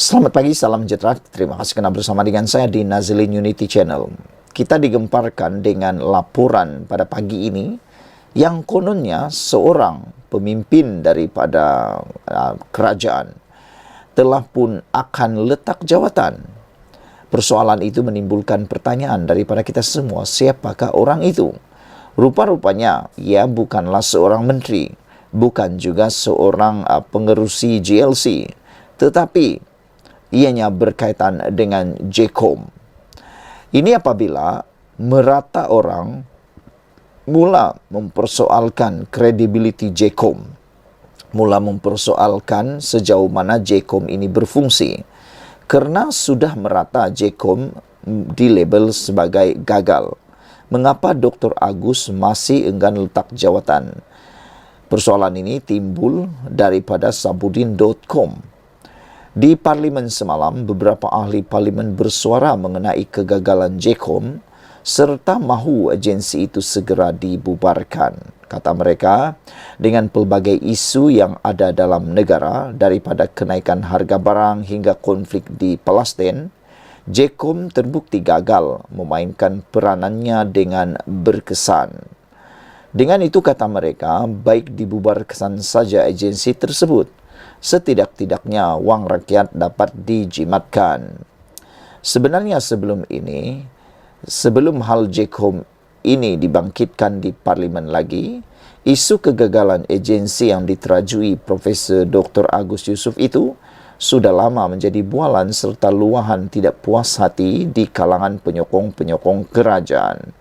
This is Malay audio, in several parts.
Selamat pagi, salam sejahtera. Terima kasih kerana bersama dengan saya di Nazilin Unity Channel. Kita digemparkan dengan laporan pada pagi ini yang kononnya seorang pemimpin daripada kerajaan telah pun akan letak jawatan. Persoalan itu menimbulkan pertanyaan daripada kita semua, siapakah orang itu? Rupa-rupanya ia bukanlah seorang menteri, bukan juga seorang pengerusi GLC, tetapi ianya berkaitan dengan JCOM. Ini apabila merata orang mula mempersoalkan kredibiliti JCOM, mula mempersoalkan sejauh mana JCOM ini berfungsi, kerana sudah merata JCOM dilabel sebagai gagal. Mengapa Dr. Agus masih enggan letak jawatan? Persoalan ini timbul daripada sabudin.com. Di Parlimen semalam, beberapa ahli Parlimen bersuara mengenai kegagalan JCOM serta mahu agensi itu segera dibubarkan. Kata mereka, dengan pelbagai isu yang ada dalam negara, daripada kenaikan harga barang hingga konflik di Palestin, JCOM terbukti gagal memainkan peranannya dengan berkesan. Dengan itu, kata mereka, baik dibubarkan saja agensi tersebut, setidak-tidaknya wang rakyat dapat dijimatkan. Sebenarnya sebelum hal JCOM ini dibangkitkan di Parlimen lagi, isu kegagalan agensi yang diterajui Profesor Dr. Agus Yusuf itu sudah lama menjadi bualan serta luahan tidak puas hati di kalangan penyokong-penyokong kerajaan.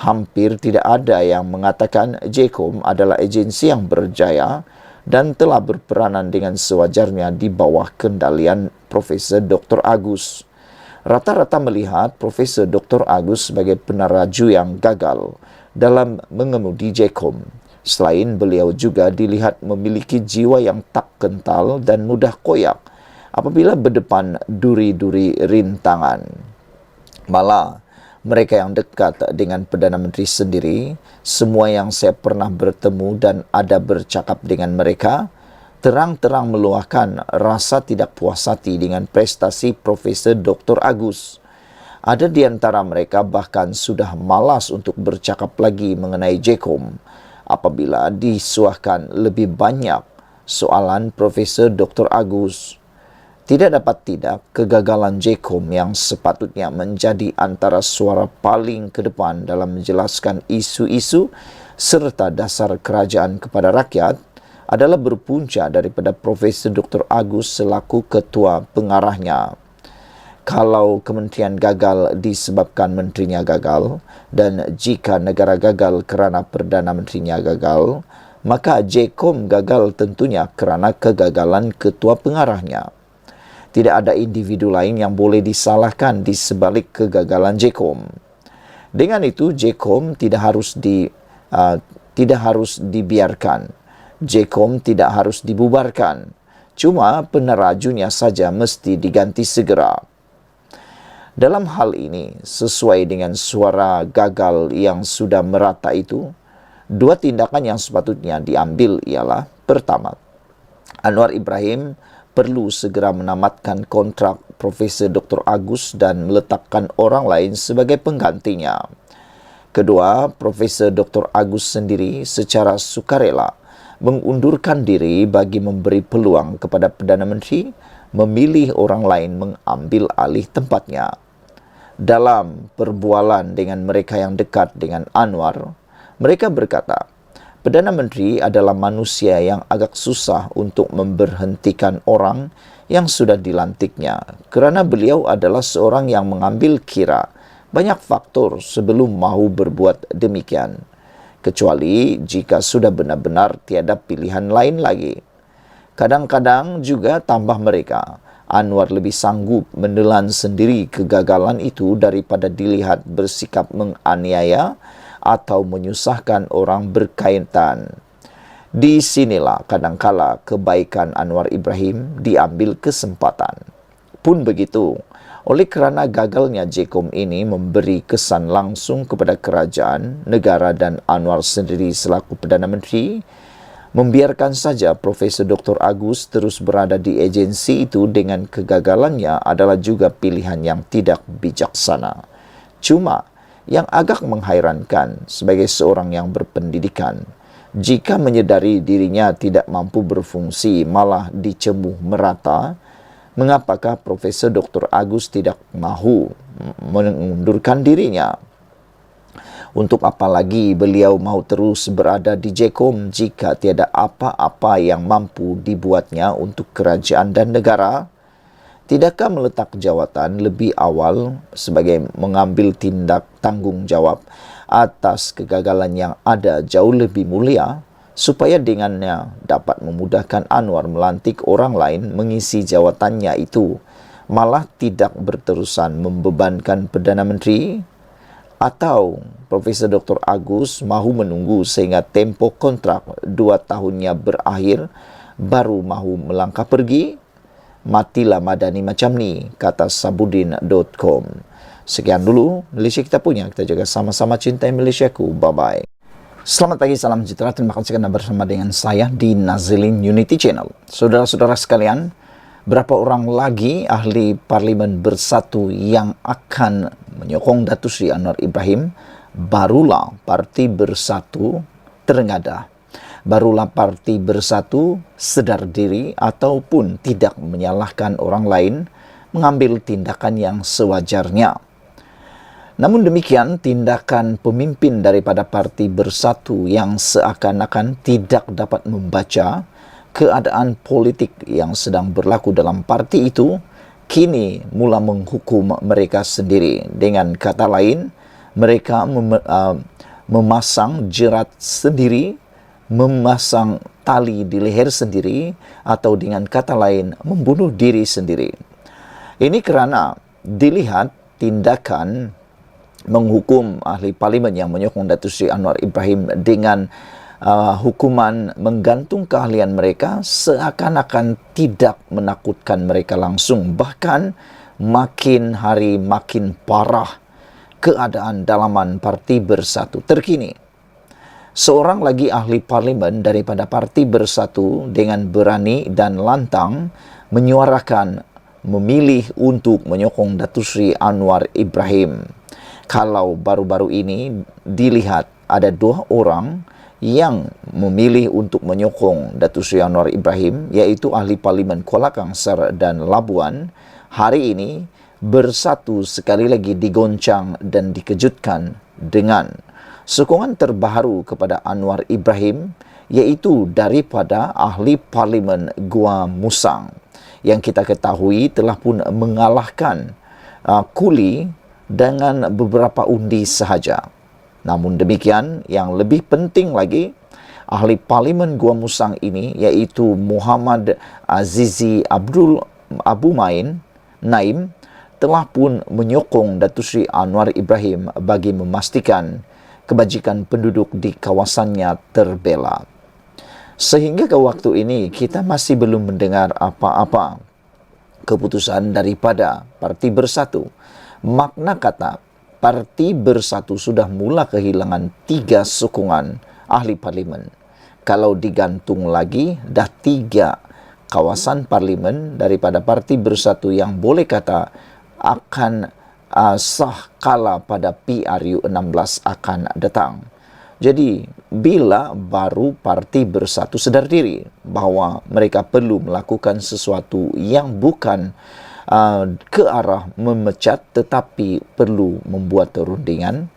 Hampir tidak ada yang mengatakan JCOM adalah agensi yang berjaya dan telah berperanan dengan sewajarnya di bawah kendalian Profesor Dr. Agus. Rata-rata melihat Profesor Dr. Agus sebagai peneraju yang gagal dalam mengemudi JCOM. Selain beliau juga dilihat memiliki jiwa yang tak kental dan mudah koyak apabila berdepan duri-duri rintangan. Malah, mereka yang dekat dengan Perdana Menteri sendiri, semua yang saya pernah bertemu dan ada bercakap dengan mereka, terang-terang meluahkan rasa tidak puas hati dengan prestasi Profesor Dr. Agus. Ada di antara mereka bahkan sudah malas untuk bercakap lagi mengenai JCOM apabila disuahkan lebih banyak soalan Profesor Dr. Agus. Tidak dapat tidak, kegagalan JCOM yang sepatutnya menjadi antara suara paling ke depan dalam menjelaskan isu-isu serta dasar kerajaan kepada rakyat adalah berpunca daripada Profesor Dr. Agus selaku ketua pengarahnya. Kalau kementerian gagal disebabkan menterinya gagal, dan jika negara gagal kerana Perdana Menterinya gagal, maka JCOM gagal tentunya kerana kegagalan ketua pengarahnya. Tidak ada individu lain yang boleh disalahkan di sebalik kegagalan JCOM. Dengan itu, JCOM tidak harus dibiarkan. JCOM tidak harus dibubarkan. Cuma penerajunya saja mesti diganti segera. Dalam hal ini, sesuai dengan suara gagal yang sudah merata itu, dua tindakan yang sepatutnya diambil ialah: pertama, Anwar Ibrahim perlu segera menamatkan kontrak Profesor Dr. Agus dan meletakkan orang lain sebagai penggantinya. Kedua, Profesor Dr. Agus sendiri secara sukarela mengundurkan diri bagi memberi peluang kepada Perdana Menteri memilih orang lain mengambil alih tempatnya. Dalam perbualan dengan mereka yang dekat dengan Anwar, mereka berkata, Perdana Menteri adalah manusia yang agak susah untuk memberhentikan orang yang sudah dilantiknya, kerana beliau adalah seorang yang mengambil kira banyak faktor sebelum mahu berbuat demikian, kecuali jika sudah benar-benar tiada pilihan lain lagi. Kadang-kadang juga tambah mereka, Anwar lebih sanggup menelan sendiri kegagalan itu daripada dilihat bersikap menganiaya atau menyusahkan orang berkaitan. Di sinilah kadangkala kebaikan Anwar Ibrahim diambil kesempatan. Pun begitu, oleh kerana gagalnya JCOM ini memberi kesan langsung kepada kerajaan, negara dan Anwar sendiri selaku Perdana Menteri, Membiarkan saja Profesor Dr. Agus terus berada di agensi itu dengan kegagalannya adalah juga pilihan yang tidak bijaksana. Cuma, yang agak menghairankan sebagai seorang yang berpendidikan, jika menyedari dirinya tidak mampu berfungsi malah dicemooh merata, mengapakah Profesor Dr. Agus tidak mahu mengundurkan dirinya? Untuk apa lagi beliau mahu terus berada di JKOM jika tiada apa-apa yang mampu dibuatnya untuk kerajaan dan negara? Tidakkah meletak jawatan lebih awal sebagai mengambil tindak tanggungjawab atas kegagalan yang ada jauh lebih mulia, supaya dengannya dapat memudahkan Anwar melantik orang lain mengisi jawatannya itu, malah tidak berterusan membebankan Perdana Menteri? Atau Profesor Dr. Agus mahu menunggu sehingga tempo kontrak 2 tahunnya berakhir baru mahu melangkah pergi? Matilah Madani macam ni, kata Sabudin.com. Sekian dulu Malaysia kita punya. Kita jaga sama-sama cintai Malaysiaku. Bye-bye. Selamat pagi, salam sejahtera. Terima kasih kerana bersama dengan saya di Nazilin Unity Channel. Saudara-saudara sekalian, berapa orang lagi ahli parlimen bersatu yang akan menyokong Datuk Seri Anwar Ibrahim? Barulah Parti Bersatu terengadah. Barulah Parti Bersatu sedar diri ataupun tidak menyalahkan orang lain mengambil tindakan yang sewajarnya. Namun demikian, tindakan pemimpin daripada Parti Bersatu yang seakan-akan tidak dapat membaca keadaan politik yang sedang berlaku dalam parti itu, kini mula menghukum mereka sendiri. Dengan kata lain, mereka memasang jerat sendiri, memasang tali di leher sendiri, atau dengan kata lain, membunuh diri sendiri. Ini kerana dilihat tindakan menghukum ahli parlimen yang menyokong Datuk Seri Anwar Ibrahim dengan hukuman menggantung keahlian mereka seakan-akan tidak menakutkan mereka langsung. Bahkan makin hari makin parah keadaan dalaman Parti Bersatu terkini. Seorang lagi ahli parlimen daripada Parti Bersatu dengan berani dan lantang menyuarakan memilih untuk menyokong Datuk Seri Anwar Ibrahim. Kalau baru-baru ini dilihat ada 2 orang yang memilih untuk menyokong Datuk Seri Anwar Ibrahim, iaitu ahli parlimen Kuala Kangsar dan Labuan, hari ini bersatu sekali lagi digoncang dan dikejutkan dengan sokongan terbaru kepada Anwar Ibrahim, iaitu daripada ahli parlimen Gua Musang, yang kita ketahui telah pun mengalahkan Kuli dengan beberapa undi sahaja. Namun demikian, yang lebih penting lagi, ahli parlimen Gua Musang ini, iaitu Muhammad Azizi Abu Naim, telah pun menyokong Datuk Seri Anwar Ibrahim bagi memastikan kebajikan penduduk di kawasannya terbela. Sehingga ke waktu ini, kita masih belum mendengar apa-apa keputusan daripada Parti Bersatu. Makna kata, Parti Bersatu sudah mula kehilangan 3 sokongan ahli parlimen. Kalau digantung lagi, dah 3 kawasan parlimen daripada Parti Bersatu yang boleh kata akan sah kala pada PRU 16 akan datang. Jadi, bila baru Parti Bersatu sedar diri bahawa mereka perlu melakukan sesuatu yang bukan ke arah memecat tetapi perlu membuat rundingan.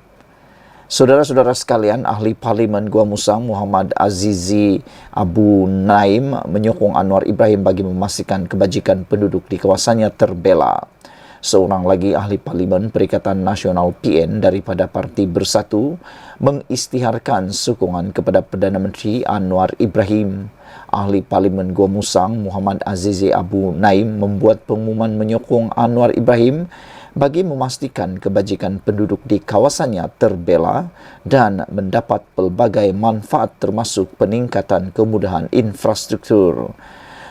Saudara-saudara sekalian, ahli parlimen Gua Musang Muhammad Azizi Abu Naim menyokong Anwar Ibrahim bagi memastikan kebajikan penduduk di kawasannya terbela. Seorang lagi ahli parlimen Perikatan Nasional PN daripada Parti Bersatu mengisytiharkan sokongan kepada Perdana Menteri Anwar Ibrahim. Ahli parlimen Gua Musang Muhammad Azizi Abu Naim membuat pengumuman menyokong Anwar Ibrahim bagi memastikan kebajikan penduduk di kawasannya terbela dan mendapat pelbagai manfaat termasuk peningkatan kemudahan infrastruktur.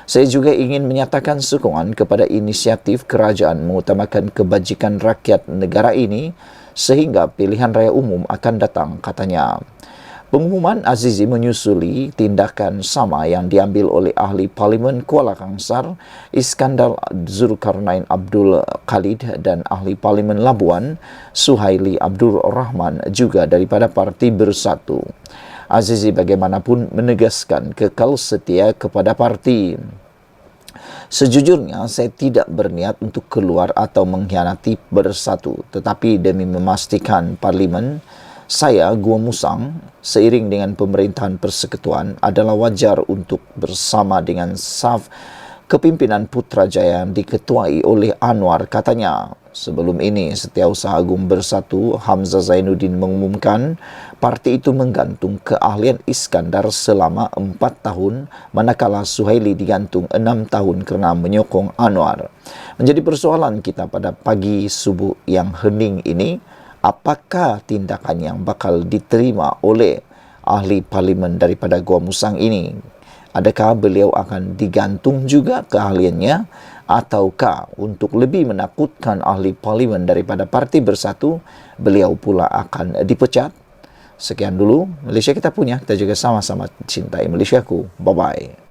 Saya juga ingin menyatakan sokongan kepada inisiatif kerajaan mengutamakan kebajikan rakyat negara ini sehingga pilihan raya umum akan datang, katanya. Pengumuman Azizi menyusuli tindakan sama yang diambil oleh ahli Parlimen Kuala Kangsar Iskandar Zulkarnain Abdul Khalid dan ahli Parlimen Labuan Suhaili Abdul Rahman juga daripada Parti Bersatu. Azizi bagaimanapun menegaskan kekal setia kepada parti. Sejujurnya, saya tidak berniat untuk keluar atau mengkhianati Bersatu, tetapi demi memastikan Parlimen saya, Gua Musang, seiring dengan pemerintahan persekutuan adalah wajar untuk bersama dengan saf kepimpinan Putrajaya yang diketuai oleh Anwar, katanya. Sebelum ini, Setiausaha Agung Bersatu Hamzah Zainuddin mengumumkan parti itu menggantung keahlian Iskandar selama 4 tahun, manakala Suhaili digantung 6 tahun kerana menyokong Anwar. Menjadi persoalan kita pada pagi subuh yang hening ini, apakah tindakan yang bakal diterima oleh ahli parlimen daripada Gua Musang ini? Adakah beliau akan digantung juga keahliannya, ataukah untuk lebih menakutkan ahli parlimen daripada Parti Bersatu, beliau pula akan dipecat? Sekian dulu Malaysia Kita Punya. Kita juga sama-sama cintai Malaysiaku. Bye-bye.